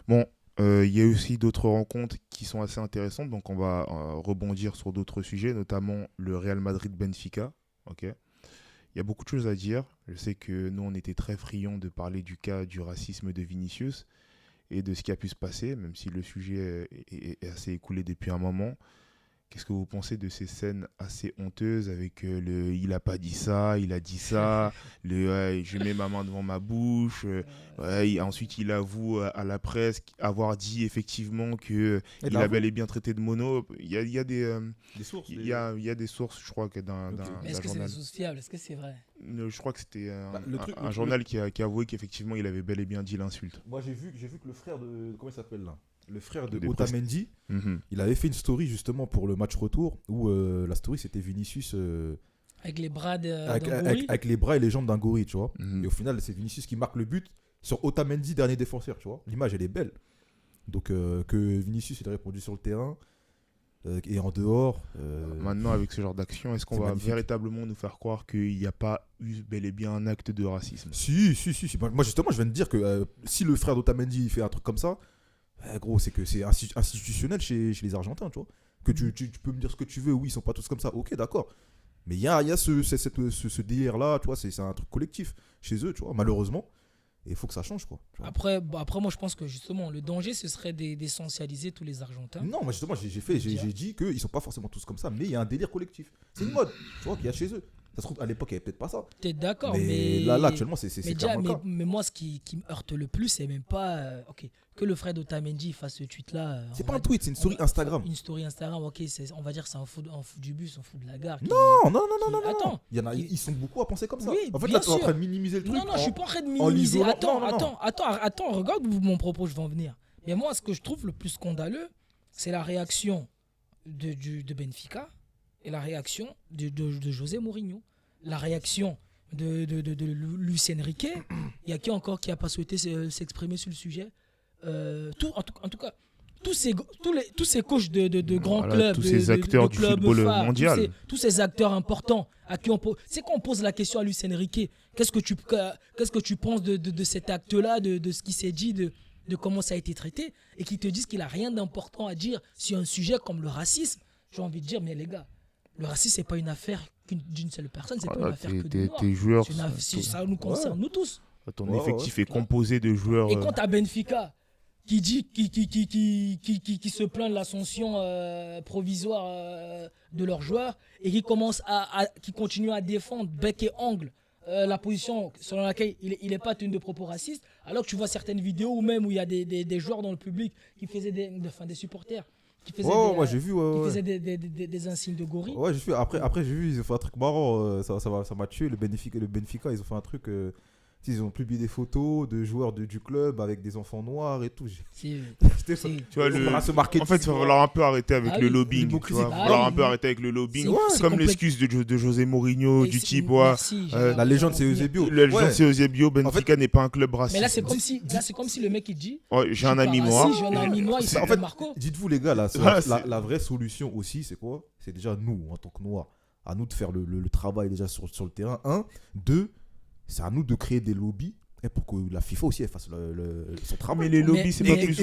Bon, il y a aussi d'autres rencontres qui sont assez intéressantes, donc on va rebondir sur d'autres sujets, notamment le Real Madrid-Benfica. Ok. Il y a beaucoup de choses à dire. Je sais que nous, on était très friands de parler du cas du racisme de Vinicius et de ce qui a pu se passer, même si le sujet est assez écoulé depuis un moment. Qu'est-ce que vous pensez de ces scènes assez honteuses avec le il a pas dit ça, il a dit ça, le je mets ma main devant ma bouche, ensuite il avoue à la presse avoir dit effectivement que Et il a l'avoue, bel et bien traité de mono. Il y a des des sources. il y a des sources, je crois, que Ok. Mais d'un est-ce que c'est des journal. sources fiables? Est-ce que c'est vrai? Je crois que c'était Bah, le truc, un journal qui a avoué qu'effectivement il avait bel et bien dit l'insulte. Moi, j'ai vu que le frère de. Comment il s'appelle là? Le frère de Des Otamendi, Mhm. il avait fait une story justement pour le match retour où la story c'était Vinicius Avec les bras avec, d'un avec- gorille? avec les bras et les jambes d'un gorille, tu vois. Mhm. Et au final, c'est Vinicius qui marque le but sur Otamendi, dernier défenseur, tu vois. L'image, elle est belle. Donc, que Vinicius il a répondu sur le terrain et en dehors. Maintenant, avec ce genre d'action, est-ce qu'on c'est va magnifique. véritablement nous faire croire qu'il n'y a pas eu bel et bien un acte de racisme? Si. Moi, justement, je viens de dire que si le frère d'Otamendi il fait un truc comme ça, gros, c'est que c'est institutionnel chez les Argentins, tu vois. Que tu peux me dire ce que tu veux, oui, ils sont pas tous comme ça, ok, d'accord. Mais il y a ce délire-là, tu vois, c'est un truc collectif chez eux, tu vois, malheureusement. Et il faut que ça change, quoi. Tu vois. Après, moi, je pense que justement, le danger, ce serait d'essentialiser tous les Argentins. Non, moi, justement, j'ai dit qu'ils sont pas forcément tous comme ça, mais il y a un délire collectif. C'est une mode, tu vois, qu'il y a chez eux. Ça se trouve, à l'époque, il n'y avait peut-être pas ça. T'es d'accord, Mais mais là, actuellement, c'est mais, clairement le cas. mais moi, ce qui me heurte le plus, c'est même pas ok, que le frère d'Otamendi fasse ce tweet-là. C'est pas un tweet, c'est une story Instagram. Une story Instagram, ok, on va dire que c'est un fou du bus, un fou de la gare. Non. Attends. Ils sont beaucoup à penser comme ça. Oui, En fait, bien là, tu es en sûr. train de minimiser le truc. Non, je suis pas en train de en minimiser. l'isolant. Attends, regarde où mon propos, je vais en venir. Mais moi, ce que je trouve le plus scandaleux, c'est la réaction de Benfica et la réaction de José Mourinho. La réaction de Luis Enrique. Il y a qui encore qui n'a pas souhaité s'exprimer sur le sujet? En tout cas, tous ces coachs de grands Voilà, clubs, tous ces acteurs de du clubs football phares, mondial. tous ces acteurs importants à qui on pose. C'est quand on pose la question à Luis Enrique, qu'est-ce que tu penses de cet acte-là, de ce qui s'est dit, de comment ça a été traité, et qui te disent qu'il n'a rien d'important à dire sur un sujet comme le racisme? J'ai envie de dire, mais les gars, le racisme, c'est pas une affaire d'une seule personne, c'est pas une Voilà, affaire que de tes noirs. joueurs, Ça nous concerne, nous tous. ton Ouais, effectif ouais. est composé de joueurs. Et quand t'as Benfica qui dit qui se plaint de l'ascension provisoire de leurs joueurs et qui commence qui continue à défendre bec et ongle la position selon laquelle il n'est pas tenu de propos racistes, alors que tu vois certaines vidéos où il y a des joueurs dans le public qui faisaient des supporters qui faisaient Ouais, j'ai vu. qui Ouais. faisaient des insignes de gorille. Ouais, j'ai vu. Après, j'ai vu, ils ont fait un truc marrant. Ça m'a tué. Le Benfica, ils ont fait un truc. Ils ont publié des photos de joueurs du club avec des enfants noirs et tout. C'est- J'étais c'est- Tu vois, ce marketing. en fait, il va falloir un peu arrêter avec Ah le oui, lobbying. Tu l'hypocrisie. vois, il va Ah falloir oui, un peu oui. arrêter avec le lobbying. C'est- C'est c'est comme complexe. l'excuse de José Mourinho, Et du c'est- type, merci, la légende, c'est Eusebio. le Ouais. c'est Eusebio, Benfica n'est pas un club raciste. Mais là, c'est comme si le mec il dit Ouais, j'ai un je suis ami pas noir. raciste, j'ai un ami noir, il En s'appelle fait, Marco. dites-vous les gars, là, Voilà, la vraie solution aussi, c'est quoi? C'est déjà nous, en tant que noirs, à nous de faire le travail déjà sur le terrain. Un. Deux, c'est à nous de créer des lobbies pour que la FIFA aussi elle fasse son travail. Mais les lobbies, c'est pas mais- plus.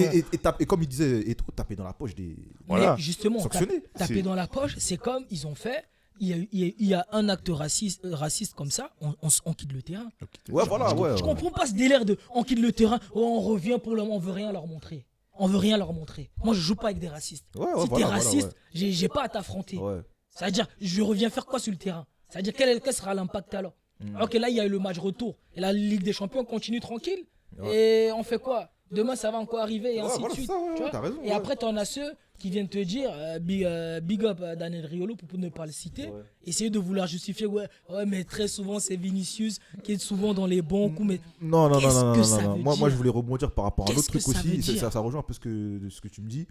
Et comme il disait, et taper dans la poche des. Voilà. Mais justement, Sanctionner. taper C'est- dans la poche, c'est comme ils ont fait. Il y a un acte raciste comme ça, on quitte le terrain. Ouais, voilà, ouais. Je comprends pas ce délire de on quitte le terrain, on revient pour le moment, on veut rien leur montrer. On veut rien leur montrer. Moi, je joue pas avec des racistes. Ouais, Si t'es voilà, raciste, j'ai pas à t'affronter. Ouais. C'est-à-dire, je reviens faire quoi sur le terrain? C'est-à-dire, quel sera l'impact alors? Alors que là, il y a eu le match retour. Et la Ligue des Champions continue tranquille. Et on fait quoi? Demain, ça va encore arriver et Ouais, ainsi voilà, de suite. c'est ça, ouais, tu vois t'as raison, et ouais. après, tu en as ceux qui viennent te dire big up Daniel Riolo pour ne pas le citer. Ouais. Essayer de vouloir justifier, ouais, mais très souvent, c'est Vinicius qui est souvent dans les bons coups. Mais Non. Qu'est-ce que ça veut Moi, dire je voulais rebondir par rapport à un autre Qu'est-ce truc que ça veut aussi. dire Ça rejoint un peu ce que tu me dis.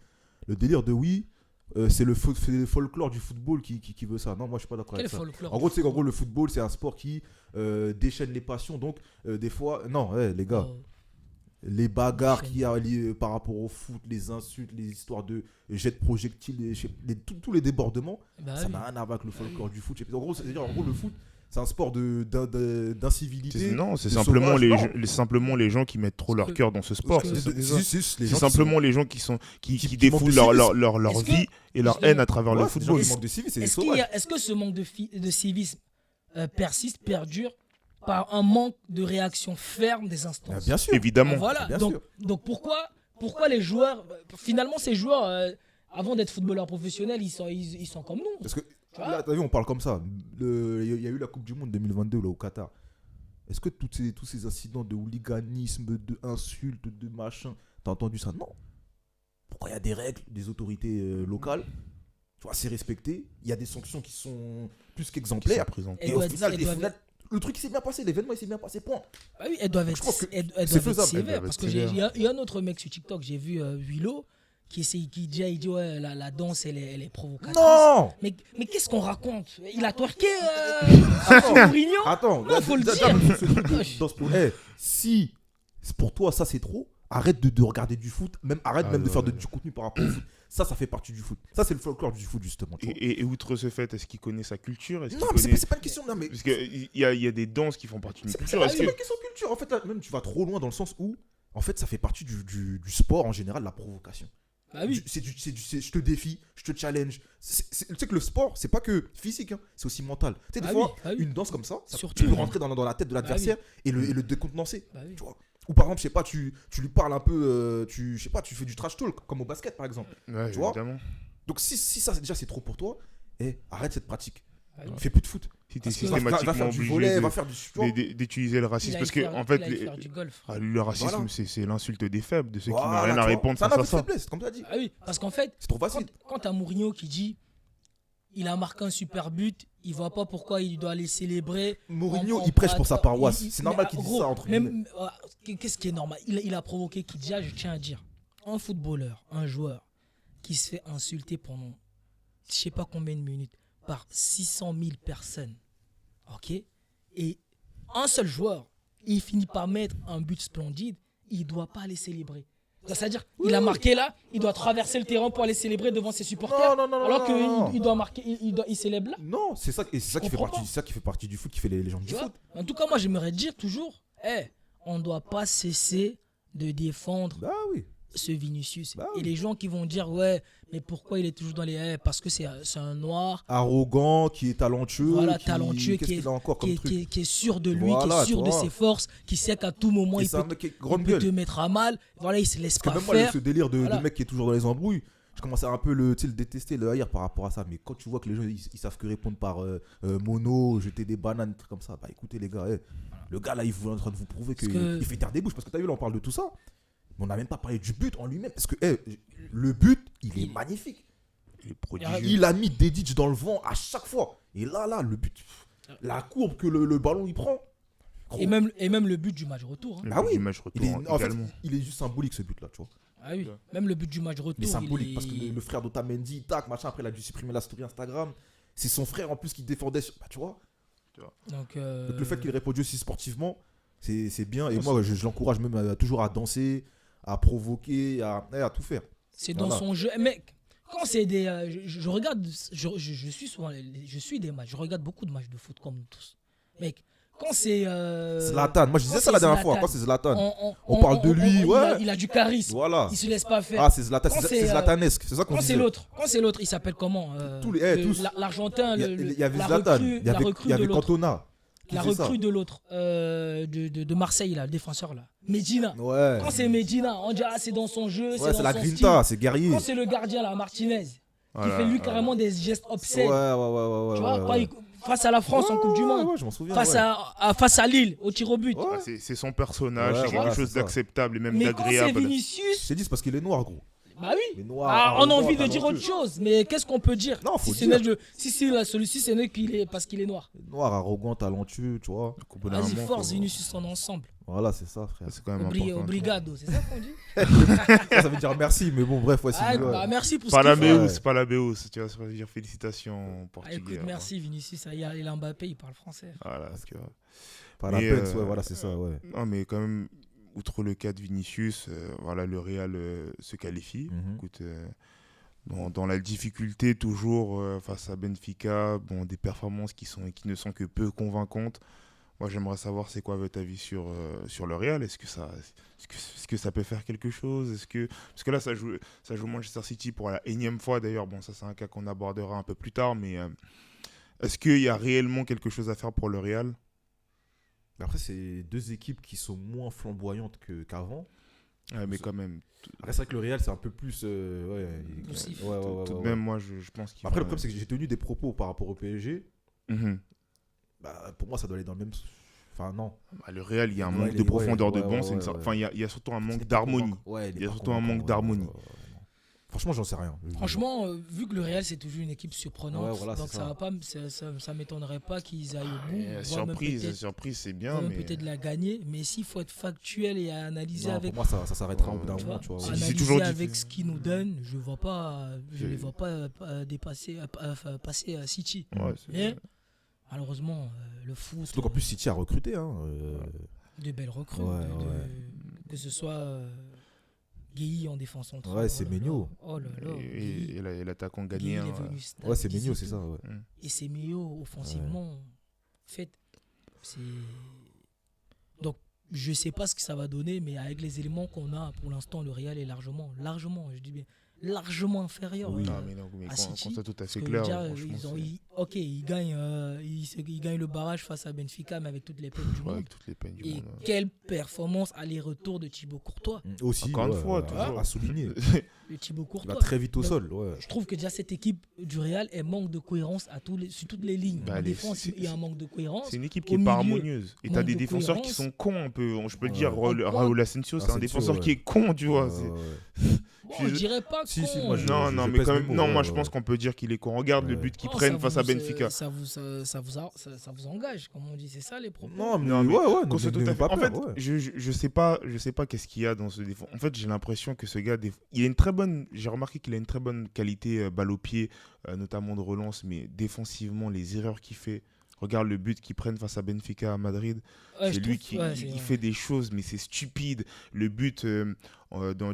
Le délire de oui, c'est le folklore du football qui veut ça. Non, moi, je suis pas d'accord quel avec ça. folklore? En gros, tu sais qu'en gros, le football, c'est un sport qui déchaîne les passions. Donc, des fois, non, les gars, Oh, les bagarres Déchaîne. qu'il y a liées par rapport au foot, les insultes, les histoires de jets de projectiles, tous les débordements, bah ça oui. n'a rien à voir avec le folklore du foot. En gros, c'est-à-dire, en gros, le foot, C'est un sport d'incivilité. Non, c'est de simplement sauvage, simplement les gens qui mettent trop leur cœur dans ce sport. Parce que- C'est C'est juste les c'est gens simplement les gens qui qui défoulent manquent de leur Est-ce que- vie et leur justement- haine à travers le Ouais, c'est des gens football. qui manquent de civisme, c'est des Est-ce qu'il y sauvages. a- est-ce que ce manque de civisme persiste, perdure par un manque de réaction ferme des Ah, instances? bien sûr. Ah, Évidemment. voilà. Bien donc, sûr. donc pourquoi les joueurs, finalement ces joueurs, avant d'être footballeurs professionnels, ils sont comme nous. Parce que Tu vois? là, t'as vu, on parle comme ça. Il y a eu la Coupe du Monde 2022 là, au Qatar. Est-ce que tous ces incidents de hooliganisme, de insultes, de machin, t'as entendu ça? Non. Pourquoi il y a des règles, des autorités locales? Tu vois, c'est respecté. Il y a des sanctions qui sont plus qu'exemplaires. Elles Et au doivent- final, elles et doivent- final, le truc il s'est bien passé, l'événement il s'est bien passé, point. Ah oui, elles doivent Je être, pense que elles c'est doivent être faisable. sévères. Elles doivent Parce être que sévères. il y a un autre mec sur TikTok, j'ai vu Willow, qui dit ouais, la danse, elle est provocatrice. Non. Mais qu'est-ce qu'on raconte? Il a twerké Attends. Mourinho. Attends, Non, faut le déjà, dire. même sur ce truc dans ce sport. Si pour toi ça c'est trop, arrête de regarder du foot, arrête même de faire du contenu par rapport au foot. Ça fait partie du foot. Ça c'est le folklore du foot justement. Tu vois. Et outre ce fait, est-ce qu'il connaît sa culture? Est-ce Non, qu'il mais connaît... c'est pas une question. Non, mais Parce qu'il y a des danses qui font partie d'une c'est culture. pas Est-ce que... une question de culture. En fait, là, même tu vas trop loin dans le sens où, en fait, ça fait partie du sport en général, la provocation. Bah oui. Je te défie, je te challenge. Tu sais que le sport, c'est pas que physique, hein, c'est aussi mental. Tu sais, des Bah fois, oui, bah oui. une danse comme ça, Surtout. tu peux rentrer dans la tête de l'adversaire et le décontenancer. Bah oui. Tu vois. Ou par exemple, je sais pas, tu lui parles un peu, je sais pas, tu fais du trash talk, comme au basket par exemple. Ouais, Tu vois. évidemment. Donc si ça déjà c'est trop pour toi, arrête cette pratique. Bah oui. Fais plus de foot. Si tu es Parce que- Va systématiquement faire du obligé volet, va faire du. tu vois. d'utiliser le racisme. Il Parce aille que, faire- en fait, il aille faire du golf. le racisme, Voilà. c'est l'insulte des faibles, de ceux qui n'ont Voilà, rien tu à vois. répondre C'est un face à aveu de ça. faiblesse, comme tu as dit. Ah oui, parce qu'en fait, C'est trop facile. quand t'as Mourinho qui dit il a marqué un super but, il voit pas pourquoi il doit aller célébrer. Mourinho, en il prêche pour sa pratique. paroisse. C'est normal mais, qu'il dise gros, ça entre guillemets. même, qu'est-ce qui est normal? Il a provoqué Kidja, je tiens à dire. Un footballeur, un joueur qui se fait insulter pendant je sais pas combien de minutes par 600 000 personnes. Ok? Et un seul joueur, il finit par mettre un but splendide, il doit pas aller célébrer. C'est-à-dire, il a marqué là, il doit traverser le terrain pour aller célébrer devant ses supporters. Non, alors non. qu'il doit marquer, il célèbre là. Non, c'est ça qui fait comprends partie, pas. c'est ça qui fait partie du foot, qui fait les légendes Tu du vois? foot. En tout cas, moi, j'aimerais dire toujours, on ne doit pas cesser de défendre Bah oui. ce Vinicius. Bah Et oui. les gens qui vont dire, ouais, mais pourquoi il est toujours dans les... parce que c'est un noir, Arrogant, qui est talentueux. voilà, qui- talentueux, Qu'est-ce qu'il a encore comme truc qui est sûr de lui, Voilà, qui est sûr tu de vois. ses forces, qui sait qu'à tout moment, Et il c'est un peut, mec qui est il grande peut te gueule. mettre à mal. Voilà, il se laisse Parce que pas même moi, faire. ce délire de Voilà. mec qui est toujours dans les embrouilles, je commençais un peu le détester, le haïr par rapport à ça. Mais quand tu vois que les gens ils savent que répondre par mono, jeter des bananes, des trucs comme ça, bah écoutez les gars, le gars là il est en train de vous prouver Parce qu'il que- fait taire des bouches. Parce que t'as vu là on parle de tout ça, mais on n'a même pas parlé du but en lui-même. Parce que le but il est magnifique. Il est prodigieux. Il a mis des ditches dans le vent à chaque fois. Et là le but, la courbe que le ballon il prend. Et même le but du match retour. hein. Le Ah but oui. du match Il est, retour en fait, également. il est juste symbolique ce but là, tu vois. Ah oui, même le but du match retour. Mais symbolique il est- parce que le frère d'Otamendi, tac, machin, après il a dû supprimer la story Instagram. C'est son frère en plus qui défendait. Bah, tu vois. Donc, Donc le fait qu'il réponde aussi sportivement, c'est bien. Et moi, je l'encourage même toujours à danser, à provoquer, à tout faire. c'est dans Voilà. son jeu. Mec, quand c'est des. Je regarde. Je suis souvent. Je suis des matchs. Je regarde beaucoup de matchs de foot comme nous tous. Mec, quand c'est. Zlatan, moi je disais quand ça la c'est dernière fois. Zlatan, Quand c'est Zlatan, on parle de lui, il ouais. il a du charisme. voilà. Il se laisse pas faire. Ah, c'est Zlatan, Quand c'est c'est, Zlatanesque, c'est ça qu'on Quand disait. c'est l'autre, il s'appelle comment Tous les- tous. L'Argentin, Il y avait la Zlatan, recrue, il y la avait, recrue il y avait de l'autre. Cantona. qui La faisait ça. recrue de l'autre, de Marseille, là, le défenseur, là. Medina. Ouais. Quand c'est Medina, on dit, ah, c'est dans son jeu, Ouais, c'est c'est dans la son grinta, style. c'est guerrier. Quand c'est le gardien, là, Martinez, qui Voilà, fait lui voilà. carrément des gestes Ouais, obscènes. ouais. Tu vois, ouais, quand ouais. face à la France en Coupe du Monde, Ouais, je m'en souviens. face, ouais. face à Lille, au tir au but. Ouais. Ah, c'est son personnage, Ouais, c'est voilà, quelque chose c'est ça. d'acceptable et même Mais quand c'est d'agréable. Vinicius, Je t'ai dit, c'est parce qu'il est noir, gros. bah oui. Il est noir. Ah, on a arrogant, envie de dire autre talentueux. chose, mais qu'est-ce qu'on peut dire? Non, faut si dire. celui-ci, c'est né qu'il est parce qu'il est noir. Noir, arrogant, talentueux, tu vois. Donc, au bout d'un Vas-y, moment, force faut- Vinicius en ensemble. Voilà, c'est ça, frère. C'est quand même important. Obrigado, c'est ça qu'on dit? Ça veut dire merci, mais bon, bref, ouais, c'est Ah, ouais. bah, merci pour Pas ce la qu'il fait. Ouais. Béos, pas la Béos, tu vois, ça veut dire félicitations en Ah, portugais. écoute, hein. merci Vinicius. Il a Mbappé, il parle français. Voilà, tu vois. Pas la Mais, peine, ouais, voilà, c'est ça, ouais. Non, mais quand même, outre le cas de Vinicius, voilà, le Real se qualifie. Mhm. Écoute, dans la difficulté toujours face à Benfica, bon, des performances qui ne sont que peu convaincantes. Moi, j'aimerais savoir c'est quoi votre avis sur le Real. Est-ce que ça peut faire quelque chose? Parce que là, ça joue Manchester City pour la énième fois d'ailleurs. Bon, ça, c'est un cas qu'on abordera un peu plus tard. Mais est-ce qu'il y a réellement quelque chose à faire pour le Real? Mais après, c'est deux équipes qui sont moins flamboyantes qu'avant. Ouais, mais quand même, Après, c'est vrai que le Real, c'est un peu plus. Poussif. tout de même, moi, je pense qu'il Après, le faut- problème, c'est que j'ai tenu des propos par rapport au PSG. Mhm. Bah, pour moi, ça doit aller dans le même. Enfin, non. Bah, le Real, il y a un Ouais, manque il de est- profondeur ouais, de banc. ouais, ouais, ouais. Enfin, il y a surtout un manque C'est d'harmonie. pas convaincant. Ouais, Il y a pas surtout un manque convaincant, d'harmonie. non. Franchement, j'en sais rien. Franchement, vu que le Real c'est toujours une équipe surprenante, Ouais, voilà, donc c'est ça ça. va pas, ça m'étonnerait pas qu'ils aillent au bout, voire même Surprise, c'est bien, voire même mais peut-être la gagner. Mais s'il faut être factuel et analyser Non, avec, pour moi, ça s'arrêtera au bout d'un tu moment, vois, tu vois. c'est analyser toujours avec difficile. ce qu'ils nous donnent, je C'est- les vois pas dépasser, passer à City. ouais, Mais malheureusement, le foot, Surtout qu'en plus, City a recruté. Hein. de belles recrues, Ouais, que ce soit Gueye en défense centrale. Ouais, c'est oh là là, Maignan. Oh là là, Gueye. et l'attaquant Gueye, ghanéen. il est venu Ouais, c'est stabiliser Maignan, c'est tout. ça. Ouais. Et c'est mieux offensivement. En fait, c'est. Donc, je sais pas ce que ça va donner, mais avec les éléments qu'on a pour l'instant, le Real est largement, je dis bien, largement inférieur. Oui. Non, mais non, mais à City, quand c'est tout à Parce fait que clair. déjà, Franchement, ok, ils gagnent, ils gagnent le barrage face à Benfica, mais avec toutes les peines du ouais, monde. avec toutes les peines du Et monde. quelle performance aller-retour de Thibaut Courtois. Aussi, Encore une ouais, fois, ouais, toujours. à souligner. Le Thibaut Il va Courtois. très vite au Donc, sol. Ouais. Je trouve que déjà cette équipe du Real, elle manque de cohérence sur toutes les lignes. Bah, En les- défense, c'est- il y a un manque de cohérence. C'est une équipe qui Au est pas milieu, harmonieuse. Et t'as manque des de défenseurs qui cohérence. sont cons un peu. Je peux le Ouais. dire, En pointe. Raúl Asensio, c'est un Asensio, défenseur ouais. qui est con, tu vois. Bon, Je je suis- dirais pas Si, con. si, moi, Non, je non, mais pèse quand mes même. mots, Non, ouais, moi, ouais. je pense qu'on peut dire qu'il est con. Regarde le Ouais. but qu'il Non, prennent ça face à vous, Benfica. ça vous engage, comme on dit. C'est ça les propos. Non, mais, Non, mais ouais, Qu'on soit tout à n'ayons fait- pas En peur, fait, ouais. je sais pas qu'est-ce qu'il y a dans ce défense. En fait, j'ai l'impression que ce gars, il a j'ai remarqué qu'il a une très bonne qualité balle au pied, notamment de relance, mais défensivement, les erreurs qu'il fait. Regarde le but qu'ils prennent face à Benfica à Madrid. Ouais, C'est je lui trouve- qui ouais, il c'est- fait des choses, mais c'est stupide. Le but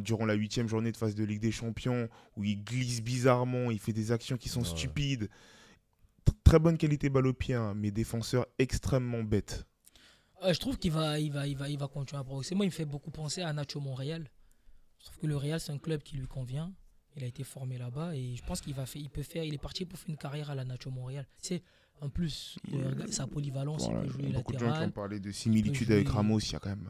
durant la 8e journée de phase de Ligue des Champions, où il glisse bizarrement, il fait des actions qui sont Ouais. stupides. Très bonne qualité balle au pied, hein, mais défenseur extrêmement bête. je trouve qu'il va continuer à progresser. Moi, il me fait beaucoup penser à Nacho Montréal. Je trouve que le Real, c'est un club qui lui convient. Il a été formé là-bas et je pense il est parti pour faire une carrière à la Nacho Montréal. C'est en plus sa polyvalence, Voilà, il peut jouer beaucoup de gens qui ont latéral. parlé de similitude jouer- avec Ramos, il y a quand même.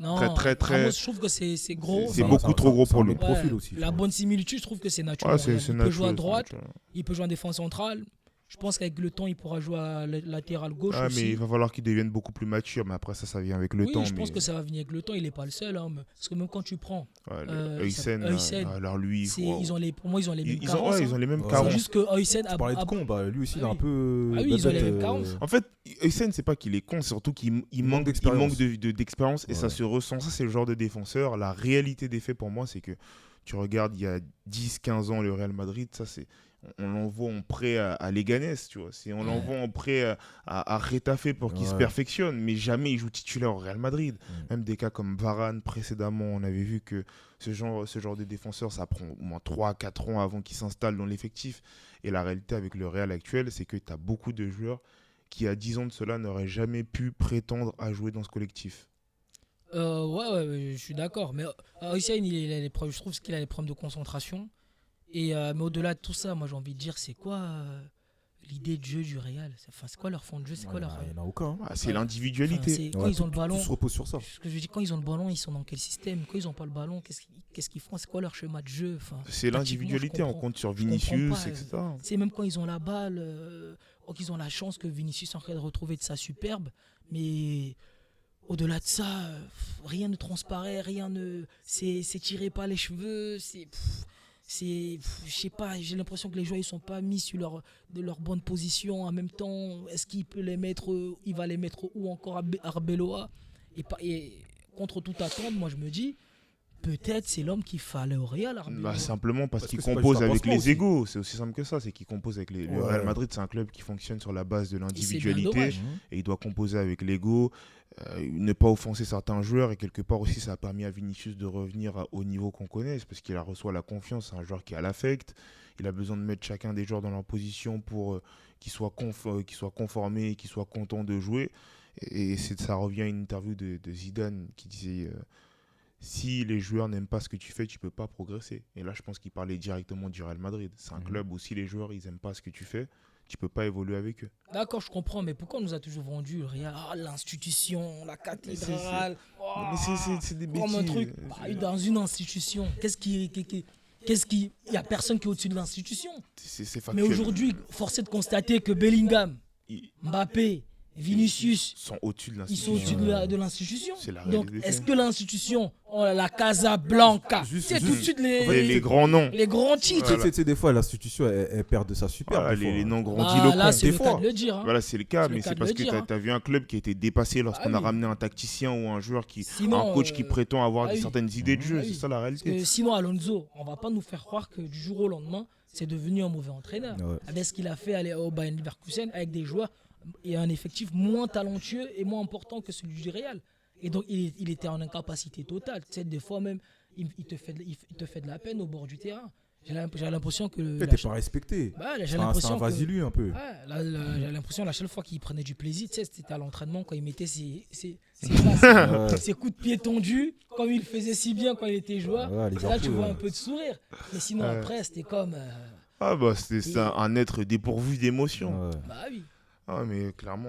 Non, très- Ramos, je trouve que c'est gros. C'est Enfin, beaucoup trop gros pour le lui. profil aussi. La bonne similitude, je trouve que c'est Nacho Ouais, Montréal. c'est Il peut Nacho, jouer à c'est droite, Nacho. il peut jouer en défense centrale. Je pense qu'avec le temps, il pourra jouer à latéral gauche Ah, aussi. mais il va falloir qu'il devienne beaucoup plus mature, mais après ça vient avec le Oui, temps. je pense mais- que ça va venir avec le temps. Il n'est pas le seul. Hein, parce que même quand tu prends, Ouais, il s'appelle Huysen. alors lui, wow. pour moi, ils ont les mêmes Ils carences. ont les mêmes Ouais. C'est carences. juste que Huysen Tu parlais de con, bah, lui aussi, il est Ah un oui. peu. Ah oui, ils ont les mêmes bête, carences. En fait, Huysen, c'est pas qu'il est con, c'est surtout qu'il manque d'expérience. d'expérience et ça Ouais. se ressent. Ça, c'est le genre de défenseur. La réalité des faits pour moi, c'est que tu regardes il y a 10-15 ans le Real Madrid, ça c'est. On l'envoie en prêt à Leganés, tu vois. On l'envoie en prêt à Retafe pour qu'il se Ouais. perfectionne, mais jamais il joue titulaire au Real Madrid. Mm. Même des cas comme Varane, précédemment, on avait vu que ce genre de défenseur, ça prend au moins 3-4 ans avant qu'il s'installe dans l'effectif. Et la réalité avec le Real actuel, c'est que tu as beaucoup de joueurs qui, à 10 ans de cela, n'auraient jamais pu prétendre à jouer dans ce collectif. Ouais, je suis d'accord. Mais Huysen, je trouve qu'il a des problèmes de concentration. Mais au-delà de tout ça, moi j'ai envie de dire, c'est quoi l'idée de jeu du Real? C'est quoi leur fond de jeu? C'est quoi leur. Il n'y en a aucun. hein. Ah, c'est Ouais. l'individualité. Quand Ouais, ils ont le ballon. Tout se repose sur ça. Ce que je veux dire, quand ils ont le ballon, ils sont dans quel système? Quand ils n'ont pas le ballon, qu'est-ce qu'ils font? C'est quoi leur schéma de jeu? Enfin, C'est tactiquement, l'individualité, je on comprends. compte sur je comprends Vinicius, pas, etc. C'est même quand ils ont la balle, qu'ils ont la chance que Vinicius est en train de retrouver de sa superbe, mais au-delà de ça, rien ne transparaît, c'est tiré par les cheveux, je sais pas, j'ai l'impression que les joueurs ils sont pas mis sur leur bonne position en même temps. Est-ce qu'il peut les mettre, il va les mettre où encore à Arbeloa et contre toute attente, moi je me dis, peut-être c'est l'homme qu'il fallait au Real. Arbi. Bah, simplement parce Parce qu'il que c'est pas compose juste un avec pansement les aussi. égos. C'est aussi simple que ça. C'est qu'il compose avec le Ouais. Real Madrid, c'est un club qui fonctionne sur la base de Et c'est bien l'individualité dommage. et il doit composer avec l'ego, ne pas offenser certains joueurs et quelque part aussi ça a permis à Vinicius de revenir au niveau qu'on connaît. C'est parce qu'il a reçoit la confiance. C'est un joueur qui a l'affect. Il a besoin de mettre chacun des joueurs dans leur position pour qu'ils soient conformés, qu'ils soient contents de jouer. Et ça revient à une interview de Zidane qui disait si les joueurs n'aiment pas ce que tu fais, tu peux pas progresser. Et là, je pense qu'il parlait directement du Real Madrid. C'est un club où si les joueurs ils aiment pas ce que tu fais, tu peux pas évoluer avec eux. D'accord, je comprends, mais pourquoi on nous a toujours vendu le Real, l'institution, la cathédrale, C'est des comme un bêtises. truc dans une institution. Il y a personne qui est au-dessus de l'institution. C'est Mais factuel. aujourd'hui, force est de constater que Bellingham, Ils Mbappé, Vinicius, sont au-dessus de ils l'institution. sont au-dessus de l'institution. C'est la Donc, réalité. est-ce que l'institution, la Casa Blanca, c'est tout de suite Les grands noms. les grands titres. Tu sais, des fois, l'institution, elle perd de sa superbe. Voilà, des fois. les noms Bah, grandiloquents. là, c'est des le cas fois. de le dire. Hein. Voilà, c'est le cas, C'est le mais cas c'est de parce le que dire, tu as vu un club qui a été dépassé lorsqu'on a oui. ramené un tacticien ou un joueur Sinon, un coach qui prétend avoir oui. certaines idées de jeu. Ah oui. C'est ça la Parce réalité. que sinon, Alonso, on va pas nous faire croire que du jour au lendemain, c'est devenu un mauvais entraîneur. Ouais. Avec ce qu'il a fait aller au Bayern Leverkusen avec des joueurs et un effectif moins talentueux et moins important que celui du Real. Et donc, il était en incapacité totale. Tu sais, des fois même, il te fait de la peine au bord du terrain. J'ai l'impression que... T'es pas respecté. Ouais, j'ai C'est un l'impression que... vasilieu un peu. Ouais, j'ai l'impression la seule fois qu'il prenait du plaisir, tu sais, c'était à l'entraînement quand il mettait ses coups de pied tendus, comme il faisait si bien quand il était joueur. Ouais, les Là, tu impôts, vois ouais. un peu de sourire. Mais sinon, Ouais. après, c'était comme. Ah bah c'est un être dépourvu d'émotions. Ouais. Bah oui. Ah mais clairement.